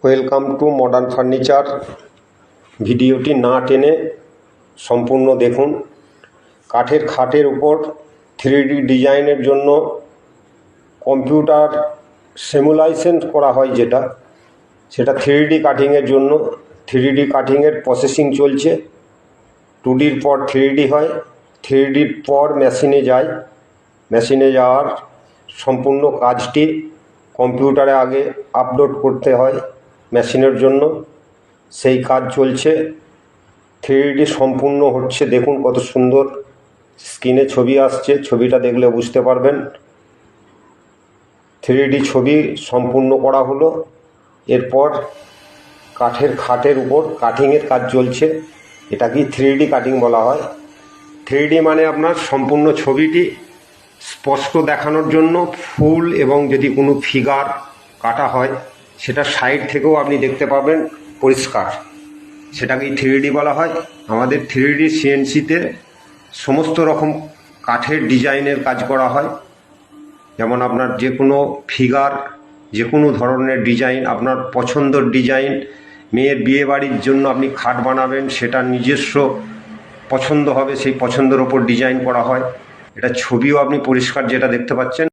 Welcome to modern furniture. ভিডিওটি না টেনে সম্পূর্ণ দেখুন। কাঠের খাটের উপর 3D ডিজাইনের জন্য কম্পিউটার সিমুলেশন করা হয়, সেটা 3D কাটিংয়ের জন্য 3D কাটিংয়ের প্রসেসিং চলছে। 2Dর পর 3D হয়, 3Dর পর মেশিনে যায়। মেশিনে যাওয়ার সম্পূর্ণ কাজটি কম্পিউটারে আগে আপলোড করতে হয় মেশিনের জন্য, সেই কাজ চলছে। 3D সম্পূর্ণ হচ্ছে, দেখুন কত সুন্দর স্ক্রিনে ছবি আসছে, ছবিটা দেখলে বুঝতে পারবেন। 3D ছবি সম্পূর্ণ করা হলো। এরপর কাঠের খাটের উপর কাটিংয়ের কাজ চলছে, এটাকেই 3D কাটিং বলা হয়। 3D মানে আপনার সম্পূর্ণ ছবিটি স্পষ্ট দেখানোর জন্য ফুল এবং যদি কোনো ফিগার কাটা হয় সেটা সাইড থেকেও আপনি দেখতে পাবেন পরিষ্কার, সেটাকেই 3D বলা হয়। আমাদের 3D CNCতে সমস্ত রকম কাঠের ডিজাইনের কাজ করা হয়, যেমন আপনার যে কোনো ফিগার, যে কোনো ধরনের ডিজাইন, আপনার পছন্দের ডিজাইন, মেয়ের বিয়ে বাড়ির জন্য আপনি খাট বানাবেন, সেটা নিজস্ব পছন্দ হবে, সেই পছন্দের ওপর ডিজাইন করা হয়। এটা ছবিও আপনি পরিষ্কার যেটা দেখতে পাচ্ছেন।